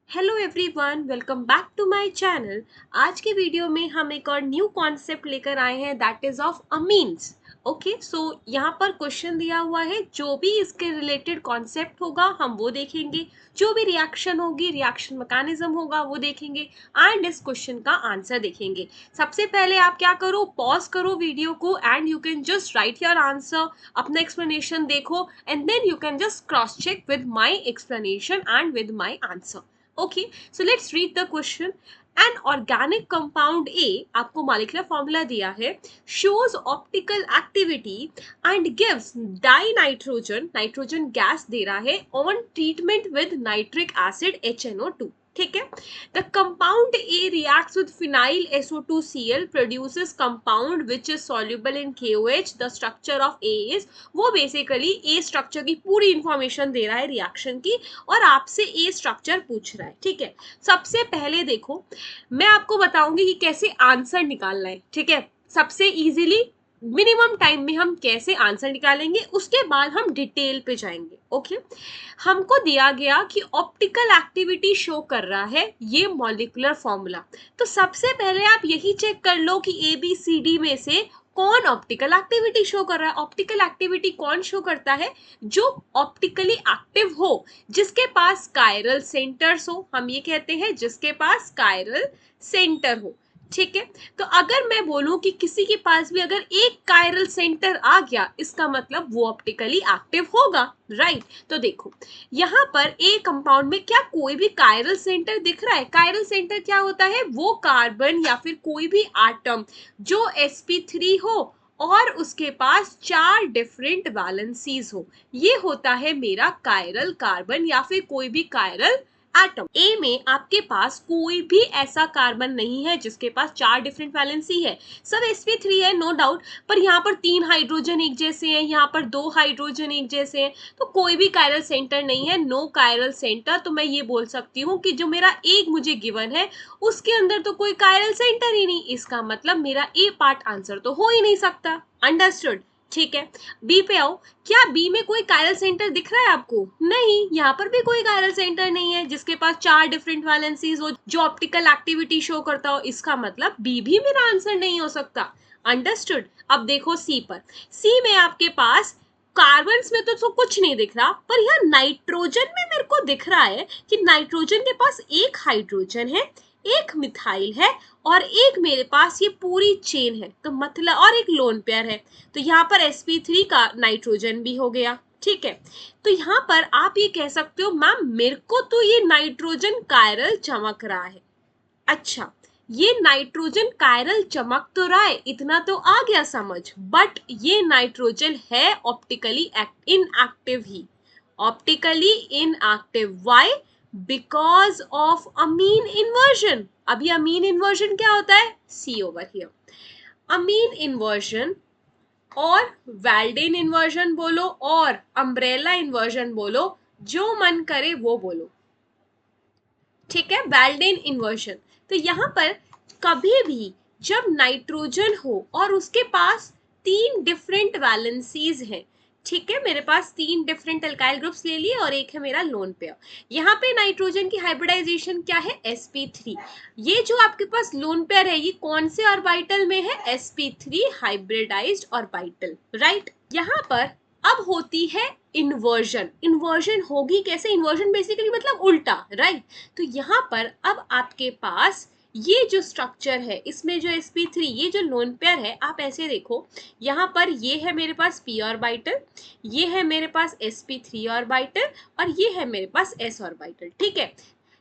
Hello everyone, welcome back to my channel. आज के video में हम एक और न्यू कॉन्सेप्ट लेकर आए हैं, that is of amines. Okay, so यहाँ पर क्वेश्चन दिया हुआ है, जो भी इसके रिलेटेड कॉन्सेप्ट होगा हम वो देखेंगे, जो भी रिएक्शन होगी, रिएक्शन मैकेनिज्म होगा वो देखेंगे एंड इस क्वेश्चन का आंसर देखेंगे। सबसे पहले आप क्या करो, पॉज करो वीडियो को and you can just write your answer, अपना एक्सप्लेनेशन देखो and then you can just cross check with my explanation and with my answer. Okay, so let's read the question. An organic compound A, आपको molecular formula दिया है, shows optical activity and gives dinitrogen, nitrogen gas दे रहा है, on treatment with nitric acid HNO2. ठीक है, the compound A reacts with phenyl SO2Cl, produces compound which is soluble in KOH. The structure of A is, वो basically A structure की पूरी information दे रहा है reaction की और आपसे A स्ट्रक्चर पूछ रहा है। ठीक है, सबसे पहले देखो मैं आपको बताऊंगी कि कैसे आंसर निकालना है। ठीक है, सबसे इजीली मिनिमम टाइम में हम कैसे आंसर निकालेंगे, उसके बाद हम डिटेल पे जाएंगे। ओके, हमको दिया गया कि ऑप्टिकल एक्टिविटी शो कर रहा है ये मॉलिक्यूलर फॉर्मूला, तो सबसे पहले आप यही चेक कर लो कि ABCD में से कौन ऑप्टिकल एक्टिविटी शो कर रहा है। ऑप्टिकल एक्टिविटी कौन शो करता है? जो ऑप्टिकली एक्टिव हो, जिसके पास कायरल सेंटर्स हो, हम ये कहते हैं जिसके पास कायरल सेंटर हो। ठीक है, तो अगर मैं बोलूं कि किसी के पास भी अगर एक कायरल सेंटर आ गया, इसका मतलब वो ऑप्टिकली एक्टिव होगा, राइट। तो देखो यहाँ पर ए कंपाउंड में क्या कोई भी कायरल सेंटर दिख रहा है? कायरल सेंटर क्या होता है? वो कार्बन या फिर कोई भी एटम जो sp3 हो और उसके पास 4 डिफरेंट वैलेंसीज हो, ये होता है मेरा कायरल कार्बन या फिर कोई भी कायरल एटम। ए में आपके पास कोई भी ऐसा कार्बन नहीं है जिसके पास 4 डिफरेंट वैलेंसी है, सब sp3 है, नो डाउट, पर यहाँ पर 3 हाइड्रोजन एक जैसे हैं, यहाँ पर 2 हाइड्रोजन एक जैसे हैं, तो कोई भी कायरल सेंटर नहीं है, नो कायरल सेंटर। तो मैं ये बोल सकती हूँ कि जो मेरा एक मुझे गिवन है उसके अंदर तो कोई कायरल सेंटर ही नहीं, इसका मतलब मेरा ए पार्ट आंसर तो हो ही नहीं सकता। अंडरस्टूड? ठीक है, बी पे आओ। क्या बी में कोई कायरल सेंटर दिख रहा है आपको? नहीं, यहाँ पर भी कोई कायरल सेंटर नहीं है जिसके पास 4 डिफरेंट वैलेंसीज हो, जो ऑप्टिकल एक्टिविटी शो करता हो, इसका मतलब बी भी मेरा आंसर नहीं हो सकता। अंडरस्टूड? अब देखो सी पर। सी में आपके पास कार्बन में तो कुछ नहीं दिख रहा, पर यहाँ नाइट्रोजन में मेरे को दिख रहा है कि नाइट्रोजन के पास एक हाइड्रोजन है, एक मिथाइल है और एक मेरे पास ये पूरी चेन है, तो मतलब और एक लोन पेयर है, तो यहाँ पर sp3 का नाइट्रोजन भी हो गया। ठीक है, तो यहाँ पर आप ये कह सकते हो मैम मेरे को तो ये नाइट्रोजन कायरल चमक रहा है। अच्छा, ये नाइट्रोजन कायरल चमक तो रहा है, इतना तो आ गया समझ, बट ये नाइट्रोजन है ऑप्टिकली इनएक्टिव ही, optically inactive. Why? Because of amine inversion. अभी अमीन इन्वर्जन क्या होता है? See over here, amine inversion और वैल्डेन इन्वर्जन बोलो और अम्ब्रेला इन्वर्जन बोलो, जो मन करे वो बोलो। ठीक है, वैल्डेन इन्वर्जन। तो यहाँ पर कभी भी जब नाइट्रोजन हो और उसके पास 3 डिफरेंट वैलेंसीज हैं, ठीक है, मेरे पास 3 डिफरेंट अल्काइल ग्रुप्स ले लिए और एक है मेरा लोन पेयर। यहाँ पे नाइट्रोजन की हाइब्रिडाइजेशन क्या है? sp3। ये जो आपके पास लोन पेयर है ये कौन से ऑर्बिटल में है? sp3 hybridised orbital, right. यहाँ पर अब होती है इन्वर्जन। इन्वर्जन होगी कैसे? इन्वर्जन बेसिकली मतलब उल्टा, राइट। तो यहाँ पर अब आपके पास ये जो स्ट्रक्चर है, इसमें जो sp3 ये जो लोन पेयर है, आप ऐसे देखो, यहाँ पर ये है मेरे पास p ऑर्बिटल, ये है मेरे पास sp3 ऑर्बिटल और ये है मेरे पास s ऑर्बिटल। ठीक है,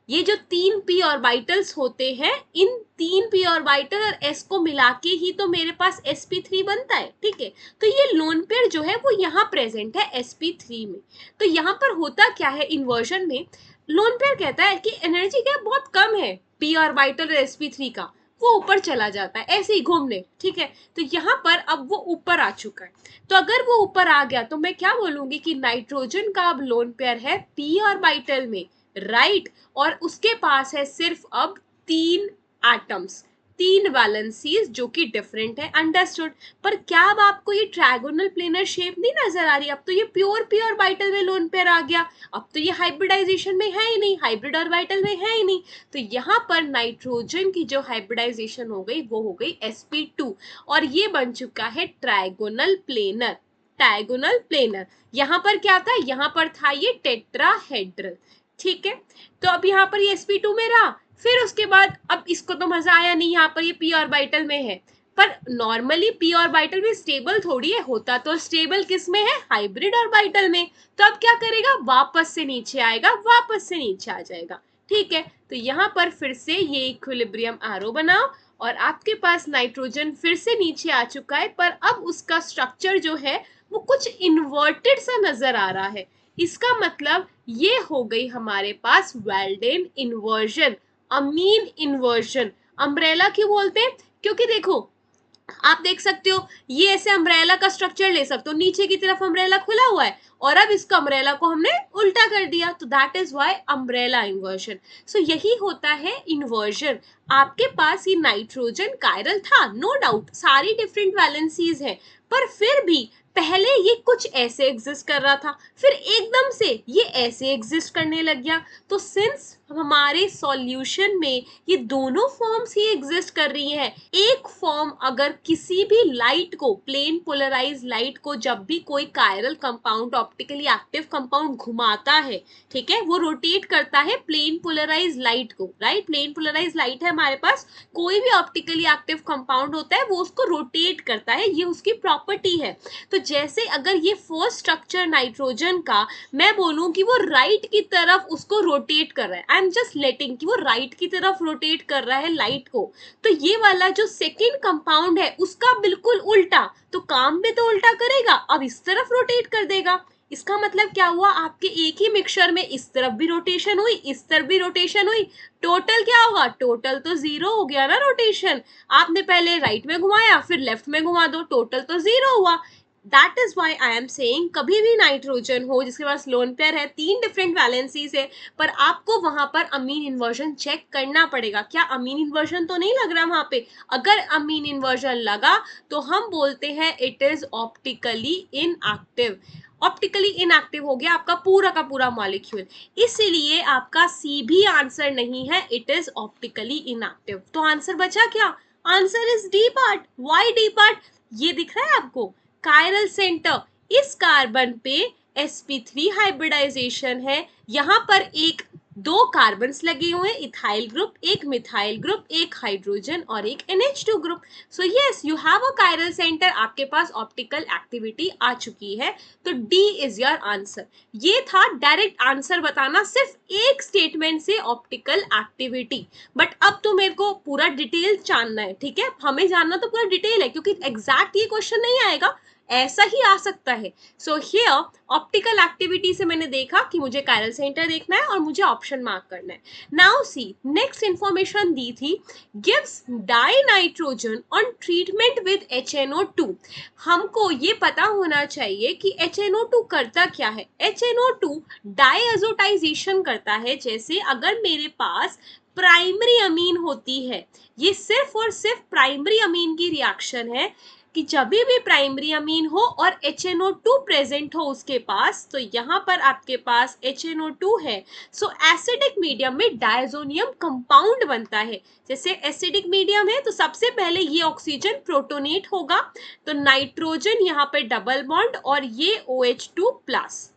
ये जो 3 p ऑर्बिटल्स होते हैं, इन 3 p ऑर्बिटल और s को मिला के ही तो मेरे पास sp3 बनता है। ठीक है, तो ये लोन पेयर जो है वो यहाँ प्रेजेंट है sp3 में। तो यहाँ पर होता क्या है इन्वर्जन में? लोन पेयर कहता है कि एनर्जी क्या बहुत कम है p ऑर्बिटल और sp3 का, वो ऊपर चला जाता है ऐसे ही घूमने। ठीक है, तो यहाँ पर अब वो ऊपर आ चुका है, तो अगर वो ऊपर आ गया तो मैं क्या बोलूंगी कि नाइट्रोजन का अब लोन पेयर है p ऑर्बिटल में, राइट। और उसके पास है सिर्फ अब 3 एटम्स, तीन वैलेंसीज जो कि डिफरेंट है, अंडरस्टूड। पर क्या अब आपको ये ट्रायगोनल प्लेनर शेप नहीं नजर आ रही? अब तो ये प्योर ऑर्बिटल में लोन पेयर आ गया, अब तो ये हाइब्रिडाइजेशन में है ही नहीं, हाइब्रिड ऑर्बिटल में है ही नहीं। तो यहाँ पर नाइट्रोजन की जो हाइब्रिडाइजेशन हो गई वो हो गई sp2 और ये बन चुका है ट्रायगोनल प्लेनर। ट्रायगोनल प्लेनर यहाँ पर क्या था, यहाँ पर था ये टेट्राहेड्रल, ठीक है। तो अब यहाँ पर ये sp2 में रहा, फिर उसके बाद अब इसको तो मजा आया नहीं, यहाँ पर ये p ऑर्बिटल में है। पर नॉर्मली p ऑर्बिटल में स्टेबल थोड़ी है, होता तो स्टेबल किस में है, हाइब्रिड ऑर्बिटल में। तो अब क्या करेगा, वापस से नीचे आएगा, वापस से नीचे आ जाएगा, ठीक है। तो यहाँ पर फिर से ये इक्विलिब्रियम एरो बनाओ और आपके पास नाइट्रोजन फिर से नीचे आ चुका है, पर अब उसका स्ट्रक्चर जो है वो कुछ इन्वर्टेड सा नजर आ रहा है। इसका मतलब ये हो गई हमारे पास वेल्डेन इन्वर्जन, अमीन इन्वर्जन। अम्ब्रेला क्यों बोलते हैं, क्योंकि देखो आप देख सकते हो ये ऐसे अम्ब्रेला का स्ट्रक्चर ले सकते हो, नीचे की तरफ अम्ब्रेला खुला हुआ है और अब इसको अम्ब्रेला को हमने उल्टा कर दिया, तो that is why umbrella inversion. So यही होता है इन्वर्जन। आपके पास ये नाइट्रोजन कायरल था, नो डाउट, सारी डिफरेंट वैलेंसीज है, पर फिर भी पहले ये कुछ ऐसे एग्जिस्ट कर रहा था, फिर एकदम से ये ऐसे एग्जिस्ट करने लग गया। तो सिंस हमारे सॉल्यूशन में ये दोनों फॉर्म्स ही एग्जिस्ट कर रही है, एक फॉर्म अगर किसी भी लाइट को, प्लेन पोलराइज लाइट को, जब भी कोई chiral compound, optically active compound घुमाता है, ठीक है, वो रोटेट करता है प्लेन पोलराइज लाइट को, राइट। प्लेन पोलराइज लाइट है हमारे पास, कोई भी ऑप्टिकली एक्टिव कंपाउंड होता है वो उसको रोटेट करता है, ये उसकी प्रॉपर्टी है। तो जैसे अगर ये फर्स्ट स्ट्रक्चर नाइट्रोजन का मैं बोलूं कि वो राइट की तरफ उसको रोटेट कर रहा है, आई एम जस्ट लेटिंग कि वो राइट की तरफ रोटेट कर रहा है लाइट को, तो ये वाला जो सेकेंड कंपाउंड है उसका बिल्कुल उल्टा, तो काम भी तो उल्टा करेगा, अब इस तरफ रोटेट कर देगा। इसका मतलब क्या हुआ, आपके एक ही मिक्सचर में इस तरफ भी रोटेशन हुई, इस तरफ भी रोटेशन हुई, टोटल क्या होगा, टोटल तो जीरो हो गया ना रोटेशन। आपने पहले राइट में घुमाया फिर लेफ्ट में घुमा दो, टोटल तो जीरो हुआ। That is why I am saying कभी भी नाइट्रोजन हो जिसके पास लोन पेयर है, तीन डिफरेंट वैलेंसीज है, पर आपको वहां पर अमीन इन्वर्जन चेक करना पड़ेगा। क्या अमीन इन्वर्जन तो नहीं लग रहा वहां पे? अगर अमीन इन्वर्जन लगा तो हम बोलते हैं it is optically inactive. Optically inactive हो गया आपका पूरा का पूरा मॉलिक्यूल, इसीलिए आपका सी भी आंसर नहीं है, इट इज ऑप्टिकली इनएक्टिव। तो आंसर बचा क्या, answer is D part. Why D part, ये दिख रहा है आपको, कायरल सेंटर, इस कार्बन पे sp3 हाइब्रिडाइजेशन है, यहाँ पर एक दो कार्बन्स लगे हुए हैं, इथाइल ग्रुप, एक मिथाइल ग्रुप, एक हाइड्रोजन और एक NH2 group. So yes you have a chiral centre, आपके पास ऑप्टिकल एक्टिविटी आ चुकी है, तो D इज योर आंसर। ये था डायरेक्ट आंसर बताना सिर्फ एक स्टेटमेंट से, ऑप्टिकल एक्टिविटी। बट अब तो मेरे को पूरा डिटेल जानना है, ठीक है, हमें जानना तो पूरा डिटेल है, क्योंकि एग्जैक्ट ये क्वेश्चन नहीं आएगा, ऐसा ही आ सकता है। सो हियर ऑप्टिकल एक्टिविटी से मैंने देखा कि मुझे कायरल सेंटर देखना है और मुझे ऑप्शन मार्क करना है। नाउ सी नेक्स्ट इंफॉर्मेशन दी थी, gives die nitrogen on treatment with HNO2। हमको ये पता होना चाहिए कि HNO2 करता क्या है। HNO2 डाईएजोटाइजेशन करता है, जैसे अगर मेरे पास प्राइमरी अमीन होती है, ये सिर्फ और सिर्फ प्राइमरी अमीन की रिएक्शन है कि जब भी प्राइमरी अमीन हो और HNO2 प्रेजेंट हो उसके पास, तो यहाँ पर आपके पास HNO2 है, सो एसिडिक मीडियम में डायजोनियम कंपाउंड बनता है। जैसे एसिडिक मीडियम है तो सबसे पहले ये ऑक्सीजन प्रोटोनेट होगा, तो नाइट्रोजन यहाँ पे डबल बॉन्ड और ये OH2 प्लस,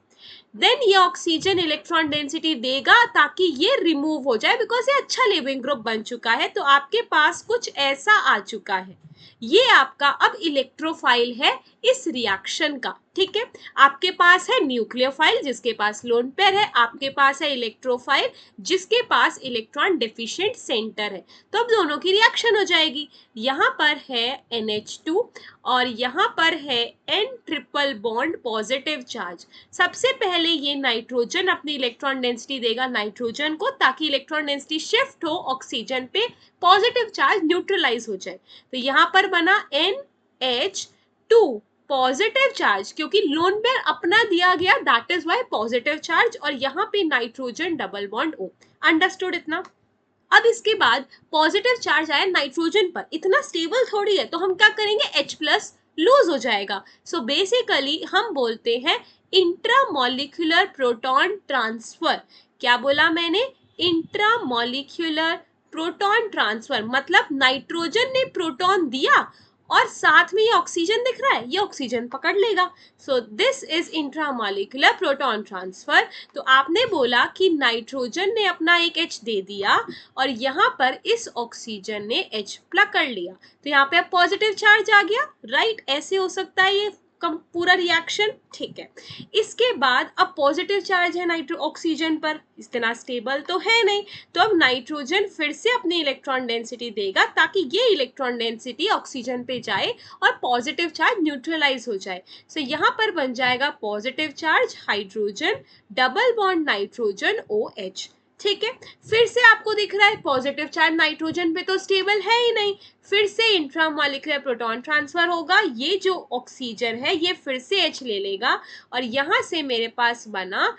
देन ये ऑक्सीजन इलेक्ट्रॉन डेंसिटी देगा ताकि ये रिमूव हो जाए, बिकॉज ये अच्छा लिविंग ग्रुप बन चुका है, तो आपके पास कुछ ऐसा आ चुका है। ये आपका अब इलेक्ट्रोफाइल है इस रिएक्शन का, ठीक है। आपके पास है न्यूक्लियोफाइल जिसके पास लोन पेयर है, आपके पास है इलेक्ट्रोफाइल जिसके पास इलेक्ट्रॉन डेफिशिएंट सेंटर है, तो अब दोनों की रिएक्शन हो जाएगी। यहाँ पर है NH2 और यहाँ पर है N triple bond positive charge. सबसे पहले ये नाइट्रोजन अपनी इलेक्ट्रॉन डेंसिटी देगा नाइट्रोजन को, ताकि इलेक्ट्रॉन डेंसिटी शिफ्ट हो ऑक्सीजन पे, पॉजिटिव चार्ज न्यूट्रलाइज हो जाए। तो यहाँ पर बना NH2 पॉजिटिव चार्ज, क्योंकि लोन पेयर अपना दिया गया, that is why positive charge, और यहाँ पे nitrogen double bond O। Understood इतना? अब इसके बाद पॉजिटिव चार्ज आया नाइट्रोजन पर, इतना स्टेबल थोड़ी है, तो हम क्या करेंगे, H प्लस लूज हो जाएगा। सो बेसिकली हम बोलते हैं इंट्रामॉलिक्यूलर प्रोटॉन ट्रांसफर। क्या बोला मैंने, इंट्रामॉलिक्यूलर प्रोटॉन ट्रांसफर, मतलब नाइट्रोजन ने प्रोटॉन दिया और साथ में ये ऑक्सीजन दिख रहा है, ये ऑक्सीजन पकड़ लेगा। So this is intramolecular proton transfer. तो आपने बोला कि नाइट्रोजन ने अपना एक H दे दिया और यहाँ पर इस ऑक्सीजन ने H पकड़ लिया, तो यहाँ पे अब पॉजिटिव चार्ज आ गया, राइट। ऐसे हो सकता है ये पूरा रिएक्शन, ठीक है। इसके बाद अब पॉजिटिव चार्ज है नाइट्रो ऑक्सीजन पर, इतना स्टेबल तो है नहीं, तो अब नाइट्रोजन फिर से अपनी इलेक्ट्रॉन डेंसिटी देगा ताकि ये इलेक्ट्रॉन डेंसिटी ऑक्सीजन पे जाए और पॉजिटिव चार्ज न्यूट्रलाइज हो जाए। सो यहाँ पर बन जाएगा positive charge hydrogen double bond nitrogen OH, ठीक है। फिर से आपको दिख रहा है पॉजिटिव चार्ज नाइट्रोजन पे तो स्टेबल है ही नहीं, फिर से इंट्रामॉलिक्यूलर प्रोटॉन ट्रांसफर होगा, ये जो ऑक्सीजन है ये फिर से H ले लेगा और यहां से मेरे पास बना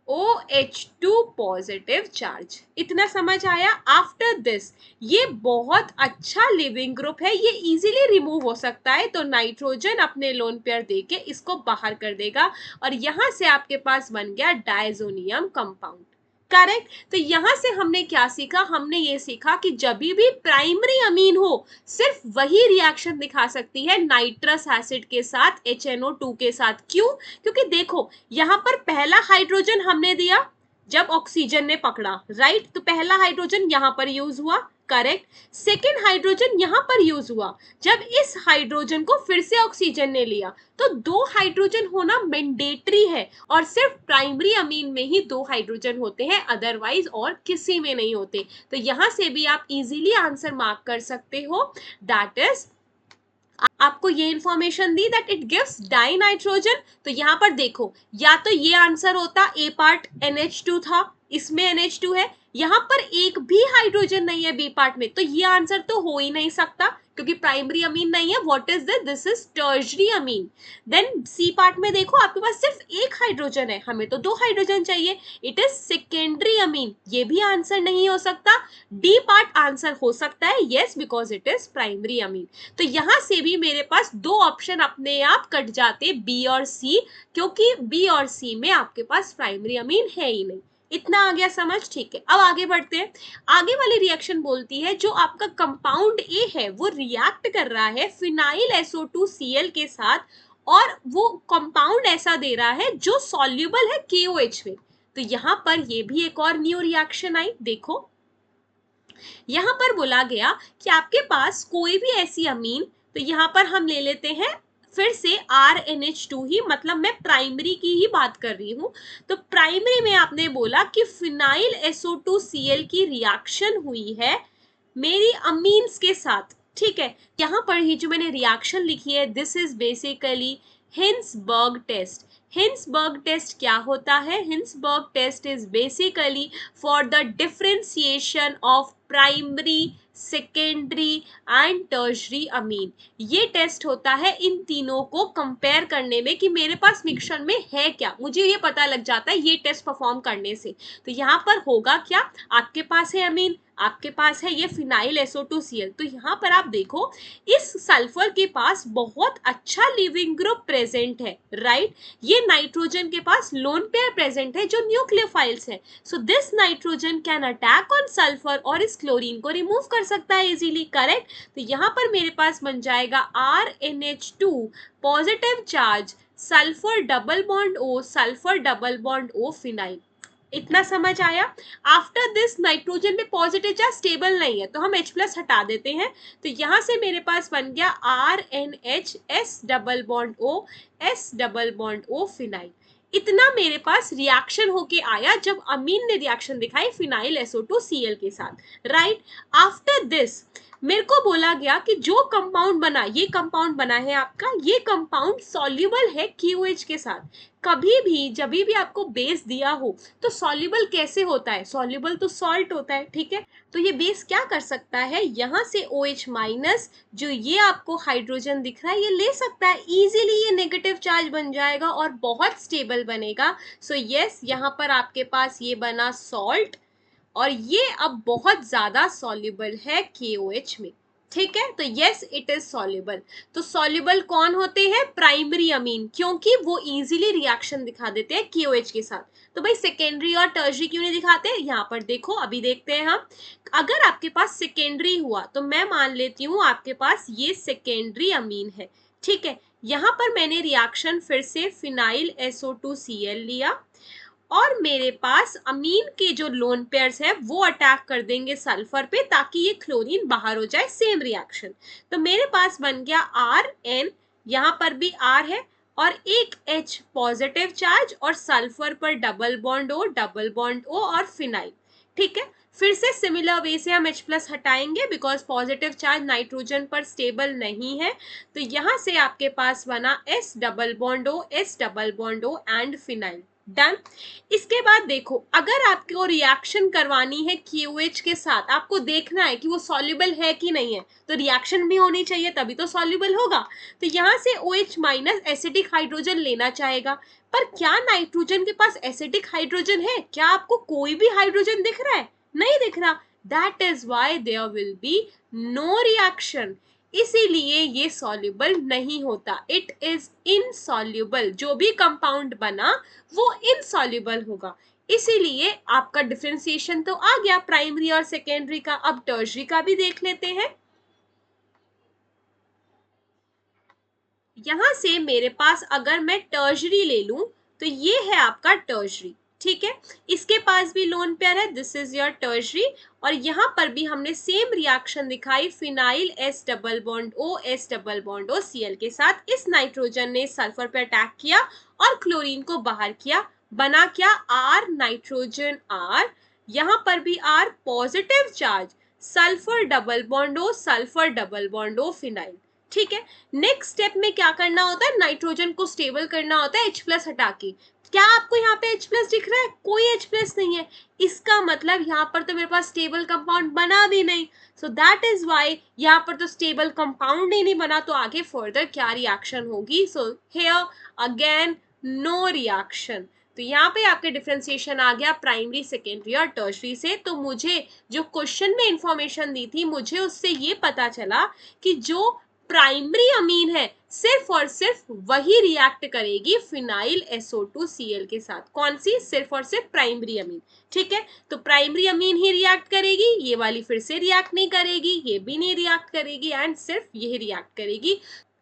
OH2 पॉजिटिव चार्ज। इतना समझ आया। आफ्टर दिस ये बहुत अच्छा लिविंग ग्रुप है, ये इजीली रिमूव हो सकता है, तो नाइट्रोजन अपने लोन पेयर देके इसको बाहर कर देगा और यहां से आपके पास बन गया डायजोनियम कंपाउंड, करेक्ट। तो यहां से हमने क्या सीखा, हमने ये सीखा कि जब भी प्राइमरी अमीन हो सिर्फ वही रिएक्शन दिखा सकती है नाइट्रस एसिड के साथ, HNO2 के साथ। क्यों, क्योंकि देखो यहां पर पहला हाइड्रोजन हमने दिया जब ऑक्सीजन ने पकड़ा, राइट, तो पहला हाइड्रोजन यहां पर यूज हुआ, करेक्ट। सेकेंड हाइड्रोजन यहां पर यूज हुआ जब इस हाइड्रोजन को फिर से ऑक्सीजन ने लिया, तो 2 हाइड्रोजन होना मैंडेटरी है और सिर्फ प्राइमरी अमीन में ही 2 हाइड्रोजन होते हैं, अदरवाइज और किसी में नहीं होते। तो यहां से भी आप इजीली आंसर मार्क कर सकते हो, दैट इज आपको ये information the that it gives die nitrogen. तो यहाँ पर देखो, या तो ये आंसर होता, ए पार्ट NH2 था, इसमें NH2 है, यहाँ पर एक भी हाइड्रोजन नहीं है बी पार्ट में, तो ये आंसर तो हो ही नहीं सकता क्योंकि प्राइमरी अमीन नहीं है। What is this is tertiary amine. Then see part में देखो आपके पास सिर्फ एक हाइड्रोजन है, हमें तो 2 हाइड्रोजन चाहिए, इट इज सेकेंडरी अमीन, ये भी आंसर नहीं हो सकता। डी पार्ट आंसर हो सकता है, yes, because it is primary amine. तो यहां से भी मेरे पास 2 ऑप्शन अपने आप कट जाते, बी और सी, क्योंकि बी और सी में आपके पास प्राइमरी अमीन है ही नहीं। इतना आ गया समझ, ठीक है। अब आगे बढ़ते हैं। आगे वाली रिएक्शन बोलती है जो आपका कंपाउंड ए है वो रिएक्ट कर रहा है फिनाइल SO2Cl के साथ और वो कंपाउंड ऐसा दे रहा है जो सॉल्युबल है KOH में। तो यहां पर ये भी एक और न्यू रिएक्शन आई। देखो यहां पर बोला गया कि आपके पास कोई भी ऐसी अमीन, तो यहां पर हम ले लेते हैं फिर से RNH2 ही, मतलब मैं प्राइमरी की ही बात कर रही हूं। तो प्राइमरी में आपने बोला कि फिनाइल SO2Cl की रिएक्शन हुई है मेरी अमीन्स के साथ, ठीक है। यहां पर ही जो मैंने रिएक्शन लिखी है, this is basically Hinsberg test. Hinsberg test क्या होता है, Hinsberg test is basically for the differentiation of primary, secondary and tertiary amine. ये टेस्ट होता है इन तीनों को कंपेयर करने में कि मेरे पास मिक्सचर में है क्या, मुझे ये पता लग जाता है ये टेस्ट परफॉर्म करने से। तो यहाँ पर होगा क्या, आपके पास है अमीन, आपके पास है ये फिनाइल SO2Cl, तो यहाँ पर आप देखो इस सल्फर के पास बहुत अच्छा लिविंग ग्रुप प्रेजेंट है, राइट। ये नाइट्रोजन के पास लोन पेयर प्रेजेंट है जो न्यूक्लियोफाइल्स है। So this nitrogen can attack on sulphur और इस क्लोरीन को रिमूव कर सकता है इजीली, करेक्ट। तो यहाँ पर मेरे पास बन जाएगा RNH2 positive charge sulphur double bond O, sulphur double bond O phenyl. इतना समझ आया। आफ्टर दिस नाइट्रोजन में पॉजिटिव चार्ज स्टेबल नहीं है तो हम H प्लस हटा देते हैं, तो यहां से मेरे पास बन गया RNH S double bond O, S double bond O phenyl. इतना मेरे पास रिएक्शन होके आया जब अमीन ने रिएक्शन दिखाई फिनाइल SO2Cl के साथ, राइट। आफ्टर दिस मेरे को बोला गया कि जो कंपाउंड बना, ये कंपाउंड बना है आपका, ये कंपाउंड सॉल्युबल है KOH के साथ। कभी भी जब भी आपको बेस दिया हो तो सॉल्युबल कैसे होता है, सॉल्युबल तो सॉल्ट होता है, ठीक है। तो ये बेस क्या कर सकता है, यहाँ से OH माइनस जो ये आपको हाइड्रोजन दिख रहा है ये ले सकता है इजीली, ये नेगेटिव चार्ज बन जाएगा और बहुत स्टेबल बनेगा। सो यस, यहाँ पर आपके पास ये बना सॉल्ट और ये अब बहुत ज्यादा सॉल्युबल है KOH में। ठीक है, तो यस इट इज सॉल्युबल। तो सॉल्युबल कौन होते हैं? प्राइमरी अमीन, क्योंकि वो इजीली रिएक्शन दिखा देते हैं KOH के साथ। तो भाई सेकेंडरी और टर्शरी क्यों नहीं दिखाते? यहाँ पर देखो, अभी देखते हैं हम। अगर आपके पास सेकेंडरी हुआ तो मैं मान लेती हूँ आपके पास ये सेकेंडरी अमीन है। ठीक है, यहाँ पर मैंने रिएक्शन फिर से फिनाइल SO2Cl लिया और मेरे पास अमीन के जो लोन पेयर्स है वो अटैक कर देंगे सल्फर पे ताकि ये क्लोरीन बाहर हो जाए, सेम रिएक्शन। तो मेरे पास बन गया RN, यहाँ पर भी R है और एक H पॉजिटिव चार्ज और सल्फर पर डबल बॉन्ड O और फिनाइल। ठीक है, फिर से सिमिलर वे से हम H+ हटाएंगे बिकॉज पॉजिटिव चार्ज नाइट्रोजन पर स्टेबल नहीं है। तो यहाँ से आपके पास बना S double bond O and phenyl. Done. इसके बाद देखो, अगर आपको रिएक्शन करवानी है KOH के साथ, आपको देखना है कि वो सॉल्युबल है कि नहीं है, तो रिएक्शन भी होनी चाहिए तभी तो सॉल्युबल होगा। तो यहाँ से OH- एसिडिक हाइड्रोजन लेना चाहेगा। पर क्या नाइट्रोजन के पास एसिडिक हाइड्रोजन है? क्या आपको कोई भी हाइड्रोजन दिख रहा है? नहीं दिख रहा। That is why there will be no reaction, इसीलिए ये सॉल्युबल नहीं होता। इट इज इनसॉल्युबल, जो भी कंपाउंड बना वो इनसॉल्युबल होगा। इसीलिए आपका डिफरेंशिएशन तो आ गया प्राइमरी और सेकेंडरी का। अब टर्शरी का भी देख लेते हैं। यहां से मेरे पास अगर मैं टर्शरी ले लूं तो ये है आपका टर्शरी। ठीक है, इसके पास भी लोन पेयर है, दिस इज योर टर्शरी। और यहाँ पर भी हमने सेम रिएक्शन दिखाई, phenyl S double bond O Cl के साथ। इस नाइट्रोजन ने सल्फर पे अटैक किया और क्लोरीन को बाहर किया। बना क्या? R नाइट्रोजन R, यहाँ पर भी R positive charge, sulphur double bond O phenyl. ठीक है, नेक्स्ट स्टेप में क्या करना होता है? नाइट्रोजन को स्टेबल करना होता है H+ हटा के। क्या आपको यहाँ पे H+ दिख रहा है? कोई H+ नहीं है। इसका मतलब यहाँ पर तो मेरे पास स्टेबल कंपाउंड बना भी नहीं। सो दैट इज वाई यहाँ पर तो स्टेबल कंपाउंड ही नहीं बना, तो आगे फर्दर क्या रिएक्शन होगी? So here again no reaction. तो यहाँ पे आपके डिफरेंशिएशन आ गया प्राइमरी, सेकेंडरी और टर्शरी से। तो मुझे जो क्वेश्चन में इंफॉर्मेशन दी थी, मुझे उससे ये पता चला कि जो प्राइमरी अमीन है सिर्फ और सिर्फ वही रिएक्ट करेगी फिनाइल SO2Cl के साथ। कौन सी? सिर्फ और सिर्फ प्राइमरी अमीन। ठीक है, तो प्राइमरी अमीन ही रिएक्ट करेगी, ये वाली फिर से रिएक्ट नहीं करेगी, ये भी नहीं रिएक्ट करेगी एंड सिर्फ यही रिएक्ट करेगी।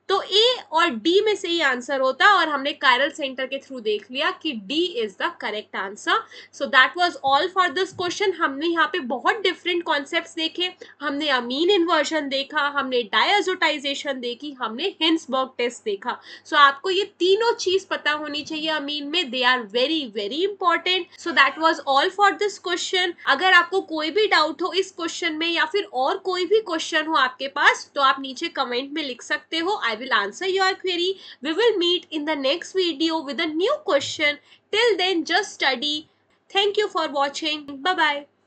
तो ए और डी में से ही आंसर होता, और हमने कायरल सेंटर के थ्रू देख लिया कि D is the correct answer. So that was all for this question. हमने यहाँ पे बहुत डिफरेंट कॉन्सेप्ट्स देखे। हमने अमीन इन्वर्जन देखा, हमने डायजोटाइजेशन देखी, हमने हिंसबर्ग टेस्ट देखा। सो आपको ये तीनों चीज पता होनी चाहिए अमीन में, they are very very important. So that was all for this question. अगर आपको कोई भी डाउट हो इस क्वेश्चन में या फिर और कोई भी क्वेश्चन हो आपके पास, तो आप नीचे कमेंट में लिख सकते हो। I will answer your query. We will meet in the next video with a new question. Till then, just study. Thank you for watching. Bye bye.